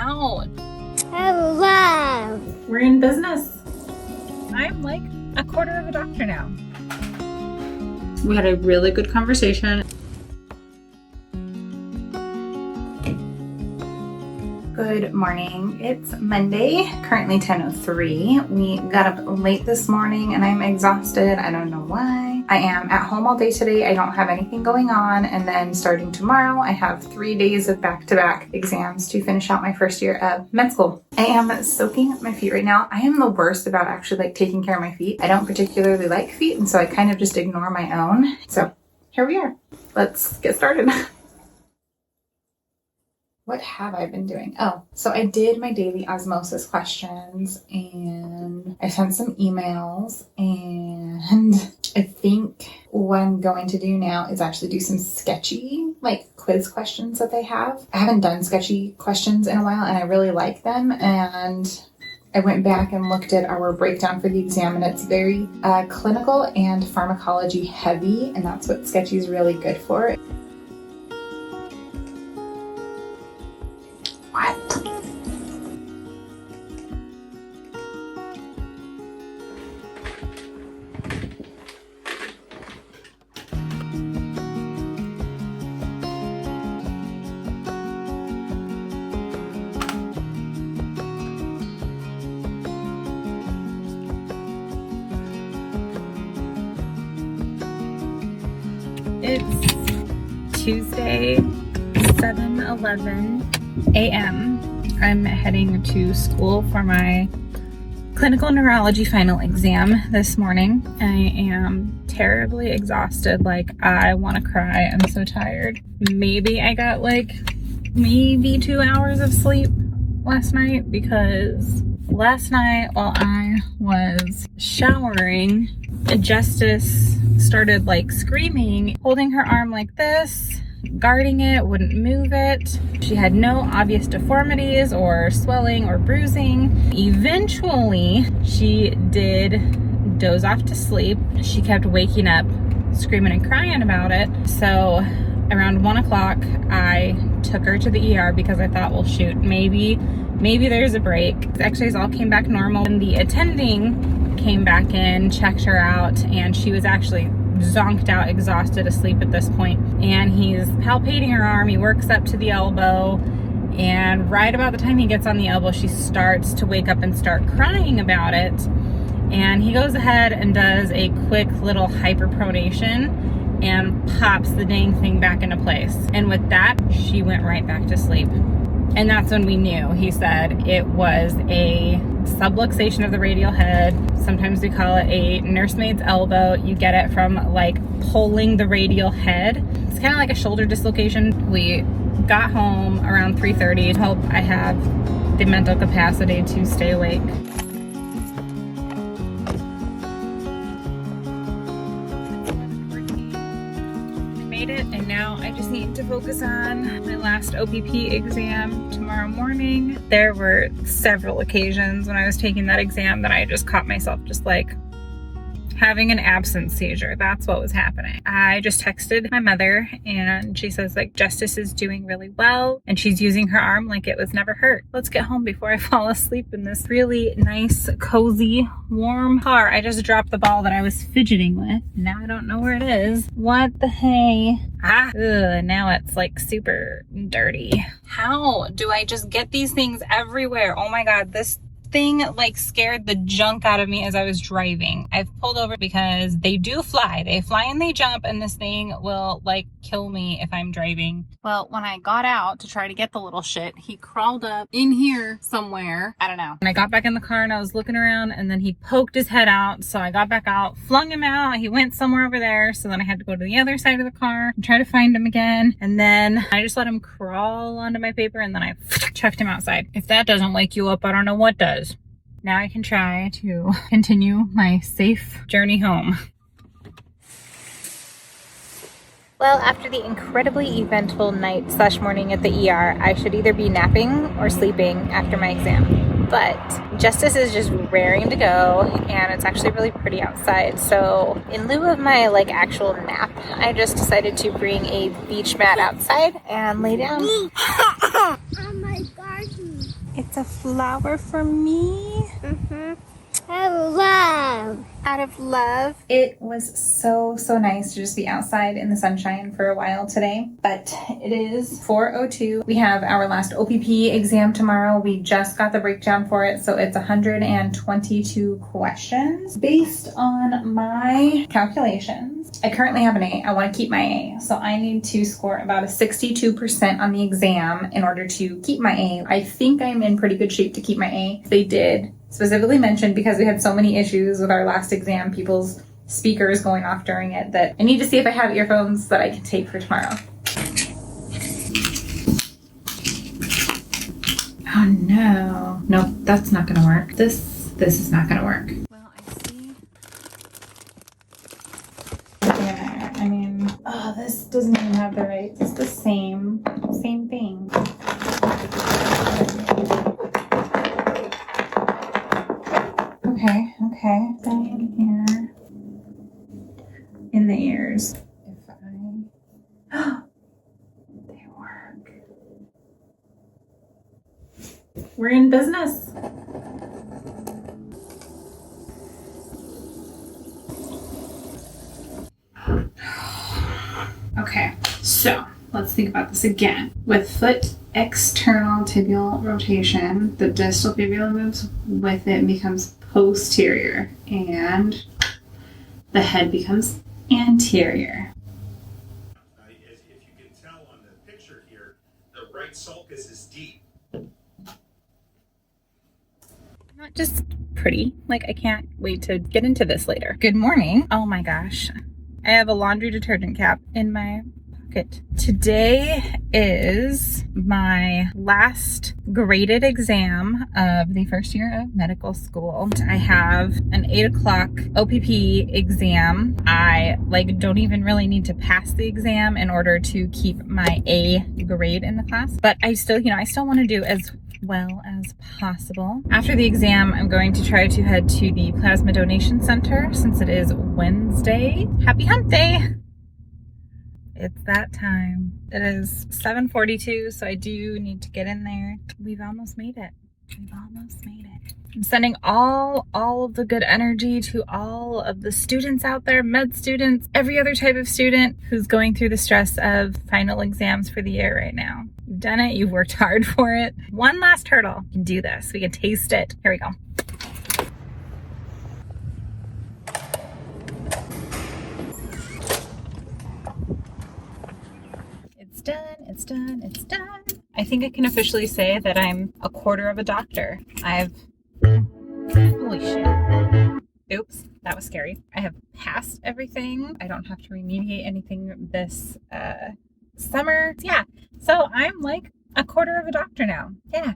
How? Hello. We're in business. I'm like a quarter of a doctor now. We had a really good conversation. Good morning. It's Monday, currently 10:03. We got up late this morning and I'm exhausted. I don't know why. I am at home all day today. I don't have anything going on. And then starting tomorrow, I have 3 days of back-to-back exams to finish out my first year of med school. I am soaking my feet right now. I am the worst about actually taking care of my feet. I don't particularly like feet, and so I kind of just ignore my own. So here we are. Let's get started. What have I been doing? Oh, so I did my daily osmosis questions and I sent some emails, and I think what I'm going to do now is actually do some sketchy quiz questions that they have. I haven't done sketchy questions in a while and I really like them, and I went back and looked at our breakdown for the exam, and it's very clinical and pharmacology heavy, and that's what sketchy is really good for. What? It's Tuesday, 7:11 a.m. I'm heading to school for my clinical neurology final exam this morning. I am terribly exhausted. I want to cry. I'm so tired. Maybe I got maybe 2 hours of sleep last night, because last night while I was showering, Justice started screaming, holding her arm like this, guarding it, wouldn't move it. She had no obvious deformities or swelling or bruising. Eventually, she did doze off to sleep. She kept waking up, screaming and crying about it. So around 1 o'clock, I took her to the ER because I thought, well, shoot, maybe there's a break. The x-rays all came back normal, and the attending came back in, checked her out, and she was actually zonked out, exhausted, asleep at this point. And he's palpating her arm. He works up to the elbow, and right about the time he gets on the elbow, she starts to wake up and start crying about it. And he goes ahead and does a quick little hyperpronation and pops the dang thing back into place. And with that, she went right back to sleep. And that's when we knew. He said it was a subluxation of the radial head. Sometimes we call it a nursemaid's elbow. You get it from pulling the radial head. It's kind of like a shoulder dislocation. We got home around 3:30. Hope I have the mental capacity to stay awake. Made it, and now I just need to focus on my last OPP exam tomorrow morning. There were several occasions when I was taking that exam that I just caught myself just having an absence seizure. That's what was happening. I just texted my mother, and she says Justice is doing really well and she's using her arm like it was never hurt. Let's get home before I fall asleep in this really nice, cozy, warm car. I just dropped the ball that I was fidgeting with. Now I don't know where it is. What the hey? Now it's super dirty. How do I just get these things everywhere? Oh my God, this thing scared the junk out of me as I was driving. I've pulled over because they do fly. They fly and they jump, and this thing will kill me if I'm driving. Well, when I got out to try to get the little shit, he crawled up in here somewhere. I don't know. And I got back in the car and I was looking around, and then he poked his head out. So I got back out, flung him out. He went somewhere over there. So then I had to go to the other side of the car and try to find him again. And then I just let him crawl onto my paper, and then I chucked him outside. If that doesn't wake you up, I don't know what does. Now I can try to continue my safe journey home. Well, after the incredibly eventful night/morning at the ER, I should either be napping or sleeping after my exam. But Justice is just raring to go, and it's actually really pretty outside. So in lieu of my actual nap, I just decided to bring a beach mat outside and lay down. Oh my garden. It's a flower for me. Love. Out of love. It was so nice to just be outside in the sunshine for a while today, but it is 4:02. We have our last OPP exam tomorrow. We just got the breakdown for it, so it's 122 questions. Based on my calculations, I currently have an A. I want to keep my A, so I need to score about a 62% on the exam in order to keep my A. I think I'm in pretty good shape to keep my A. They did specifically mentioned, because we had so many issues with our last exam, people's speakers going off during it, that I need to see if I have earphones that I can take for tomorrow. Oh no. Nope, that's not gonna work. This is not gonna work. Well, I see. Yeah, I mean, oh, this doesn't even have the rights. It's the same thing. Okay, down in here, in the ears. If they work. We're in business. Okay, so let's think about this again. With foot external tibial rotation, the distal fibula moves with it and becomes posterior, and the head becomes anterior. If you can tell on the picture here, the right sulcus is deep. Not just pretty, like I can't wait to get into this later. Good morning. Oh my gosh. I have a laundry detergent cap in my pocket. Today is my last graded exam of the first year of medical school. I have an 8 o'clock OPP exam. I don't even really need to pass the exam in order to keep my A grade in the class, but I still want to do as well as possible. After the exam, I'm going to try to head to the plasma donation center since it is Wednesday. Happy hump day! It's that time. It is 7:42, so I do need to get in there. We've almost made it. I'm sending all of the good energy to all of the students out there, med students, every other type of student who's going through the stress of final exams for the year right now. You've done it. You've worked hard for it. One last hurdle. We can do this. We can taste it. Here we go. It's done. I think I can officially say that I'm a quarter of a doctor. Holy shit. Oops, that was scary. I have passed everything. I don't have to remediate anything this summer. Yeah, so I'm like a quarter of a doctor now. Yeah.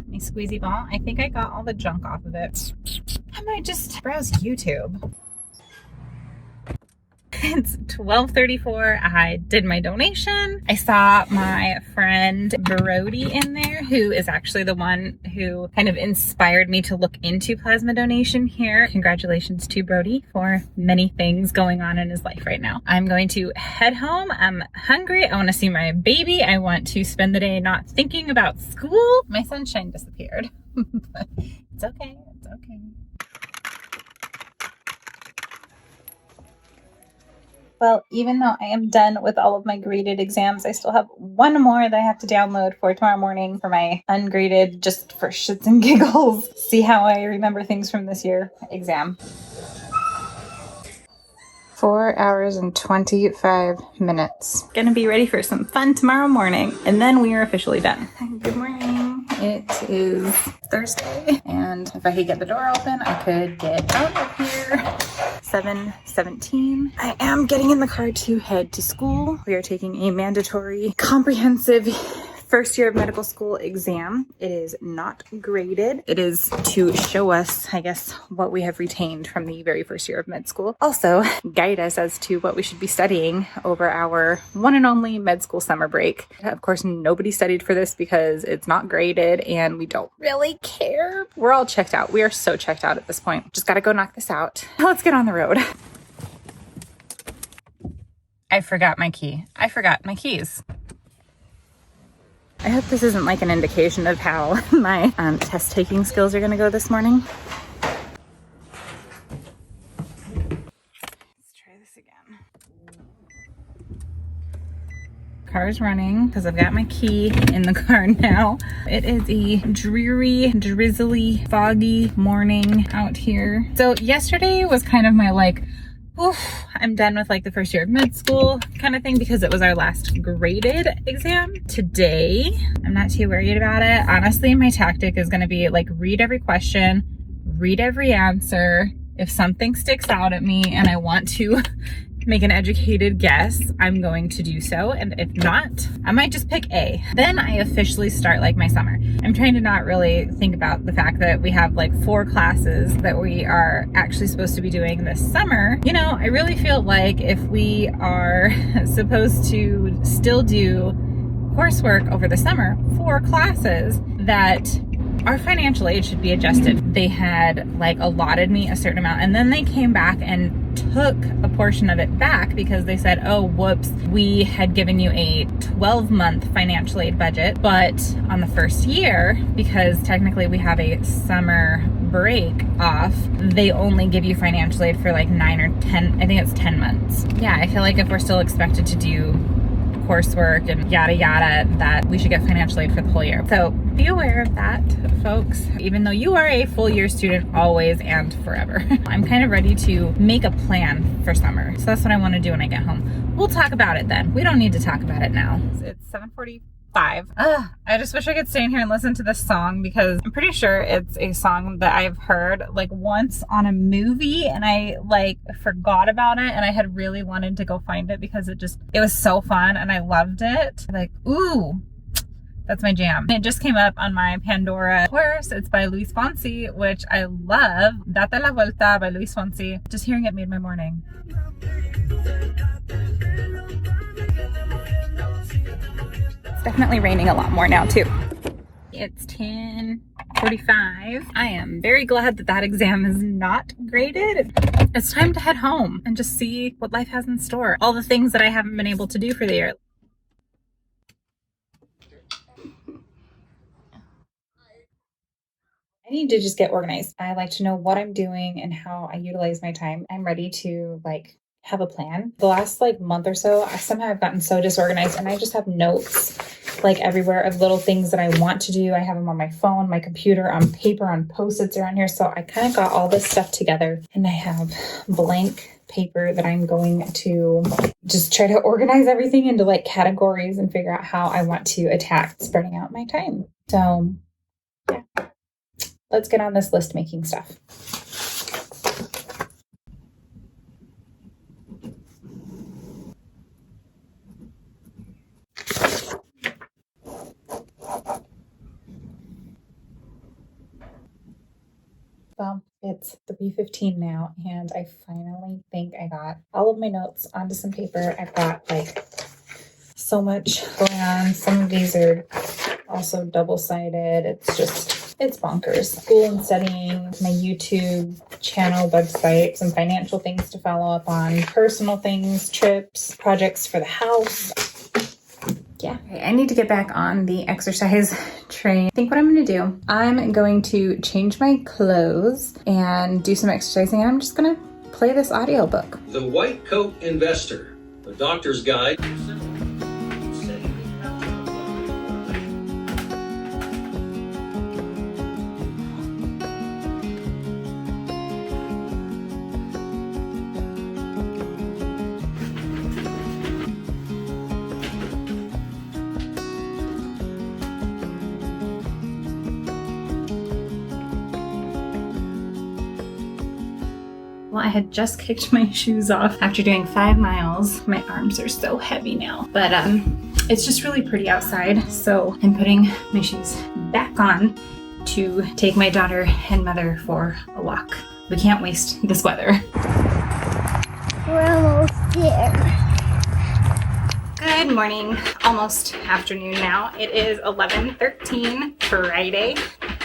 My squeezy ball. I think I got all the junk off of it. I might just browse YouTube. It's 12:34. I did my donation. I saw my friend Brody in there, who is actually the one who kind of inspired me to look into plasma donation here. Congratulations to Brody for many things going on in his life right now. I'm going to head home. I'm hungry. I want to see my baby. I want to spend the day not thinking about school. My sunshine disappeared. But it's okay. It's okay. Well, even though I am done with all of my graded exams, I still have one more that I have to download for tomorrow morning for my ungraded, just for shits and giggles. See how I remember things from this year exam. 4 hours and 25 minutes. Gonna be ready for some fun tomorrow morning, and then we are officially done. Good morning. It is Thursday, and if I could get the door open, I could get out of here. 7:17. I am getting in the car to head to school. We are taking a mandatory comprehensive first year of medical school exam. It is not graded. It is to show us, I guess, what we have retained from the very first year of med school. Also, guide us as to what we should be studying over our one and only med school summer break. Of course, nobody studied for this because it's not graded and we don't really care. We're all checked out. We are so checked out at this point. Just gotta go knock this out. Now let's get on the road. I forgot my key. I forgot my keys. I hope this isn't like an indication of how my test taking skills are gonna go this morning. Let's try this again. Car's running because I've got my key in the car now. It is a dreary, drizzly, foggy morning out here. So yesterday was kind of my like, oof, I'm done with like the first year of med school kind of thing because it was our last graded exam. Today, I'm not too worried about it. Honestly, my tactic is going to be like read every question, read every answer. If something sticks out at me and I want to make an educated guess, I'm going to do so. And if not, I might just pick A. Then I officially start like my summer. I'm trying to not really think about the fact that we have like 4 classes that we are actually supposed to be doing this summer. You know, I really feel like if we are supposed to still do coursework over the summer, 4 classes, that our financial aid should be adjusted. They had like allotted me a certain amount and then they came back and took a portion of it back because they said, oh, whoops, we had given you a 12-month financial aid budget, but on the first year, because technically we have a summer break off, they only give you financial aid for like 9 or 10, I think it's 10 months. Yeah, I feel like if we're still expected to do coursework and yada yada, that we should get financial aid for the whole year. So be aware of that, folks, even though you are a full year student always and forever. I'm kind of ready to make a plan for summer. So that's what I want to do when I get home. We'll talk about it then. We don't need to talk about it now. It's 7:45. I just wish I could stay in here and listen to this song because I'm pretty sure it's a song that I've heard like once on a movie and I like forgot about it and I had really wanted to go find it because it was so fun and I loved it. Like, ooh, that's my jam. It just came up on my Pandora. Of course, it's by Luis Fonsi, which I love. Date la Vuelta by Luis Fonsi. Just hearing it made my morning. It's definitely raining a lot more now too. It's 10:45. I am very glad that that exam is not graded. It's time to head home and just see what life has in store. All the things that I haven't been able to do for the year. I need to just get organized. I like to know what I'm doing and how I utilize my time. I'm ready to like have a plan. The last like month or so, I've gotten so disorganized and I just have notes like everywhere of little things that I want to do. I have them on my phone, my computer, on paper, on Post-its around here. So I kind of got all this stuff together and I have blank paper that I'm going to just try to organize everything into like categories and figure out how I want to attack spreading out my time. So yeah, let's get on this list making stuff. Well, it's 3:15 now, and I finally think I got all of my notes onto some paper. I've got like so much going on. Some of these are also double-sided. It's bonkers. School and studying, my YouTube channel, website, some financial things to follow up on, personal things, trips, projects for the house. Yeah, I need to get back on the exercise train. I think what I'm going to do, I'm going to change my clothes and do some exercising. And I'm just going to play this audiobook. The White Coat Investor, the Doctor's Guide. Well, I had just kicked my shoes off after doing 5 miles. My arms are so heavy now, but it's just really pretty outside. So I'm putting my shoes back on to take my daughter and mother for a walk. We can't waste this weather. We're almost there. Good morning, almost afternoon now. It is 11:13 Friday.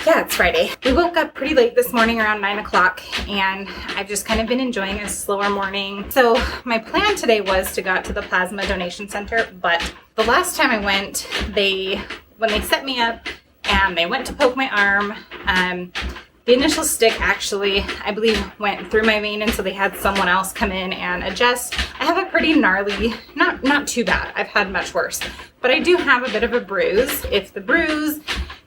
yeah, it's Friday. We woke up pretty late this morning around 9 o'clock and I've just kind of been enjoying a slower morning. So my plan today was to go out to the plasma donation center, but the last time I went, when they set me up and they went to poke my arm, the initial stick actually, I believe, went through my vein, and so they had someone else come in and adjust. I have a pretty gnarly, not too bad, I've had much worse, but I do have a bit of a bruise. If the bruise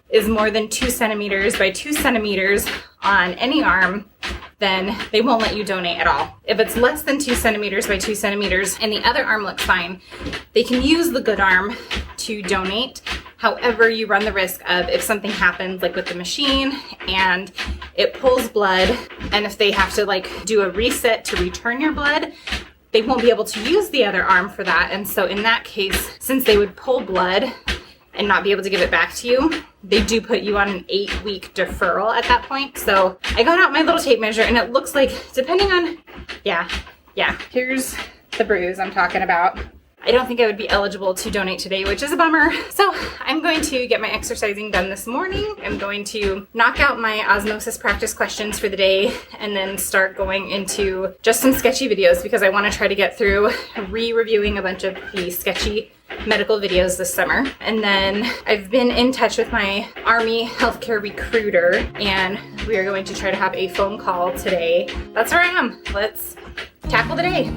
is more than 2 centimeters by 2 centimeters on any arm, then they won't let you donate at all. If it's less than 2 centimeters by 2 centimeters and the other arm looks fine, they can use the good arm to donate. However, you run the risk of if something happens like with the machine and it pulls blood, and if they have to like do a reset to return your blood, they won't be able to use the other arm for that. And so in that case, since they would pull blood and not be able to give it back to you, they do put you on an 8-week deferral at that point. So I got out my little tape measure and it looks like, depending on, yeah, here's the bruise I'm talking about. I don't think I would be eligible to donate today, which is a bummer. So I'm going to get my exercising done this morning. I'm going to knock out my osmosis practice questions for the day and then start going into just some sketchy videos because I want to try to get through re-reviewing a bunch of the Sketchy Medical videos this summer. And then I've been in touch with my Army healthcare recruiter and we are going to try to have a phone call today. That's where I am. Let's tackle the day.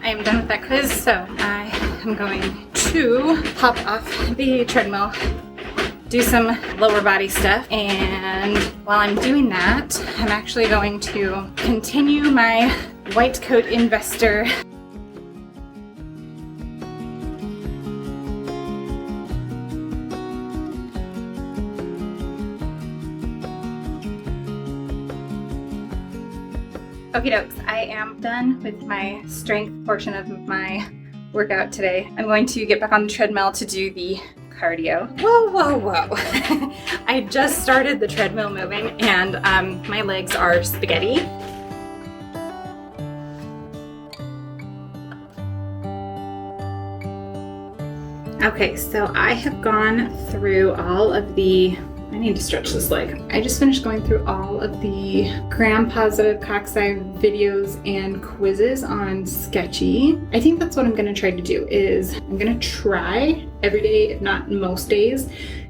I am done with that quiz, so I am going to hop off the treadmill, do some lower body stuff, and while I'm doing that, I'm actually going to continue my white coat investor. Okie dokes, I am done with my strength portion of my workout today. I'm going to get back on the treadmill to do the cardio. Whoa. I just started the treadmill moving and my legs are spaghetti. Okay, so I have gone through all of the, I need to stretch this leg. I just finished going through all of the gram-positive cocci videos and quizzes on Sketchy. I think that's what I'm gonna try to do is I'm gonna try every day, if not most days,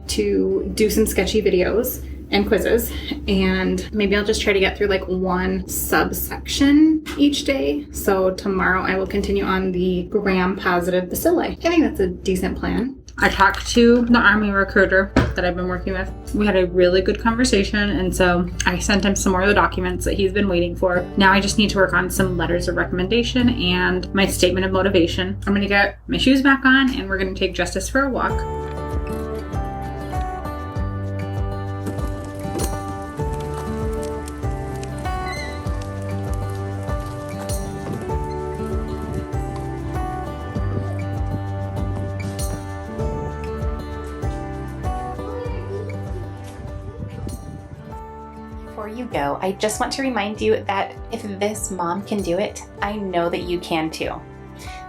to do some Sketchy videos and quizzes, and maybe I'll just try to get through like one subsection each day. So tomorrow I will continue on the gram-positive bacilli. I think that's a decent plan. I talked to the Army recruiter that I've been working with. We had a really good conversation, and so I sent him some more of the documents that he's been waiting for. Now I just need to work on some letters of recommendation and my statement of motivation. I'm gonna get my shoes back on and we're gonna take Justice for a walk. Before you go, I just want to remind you that if this mom can do it, I know that you can too.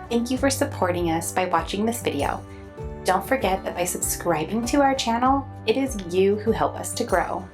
Thank you for supporting us by watching this video. Don't forget that by subscribing to our channel, it is you who help us to grow.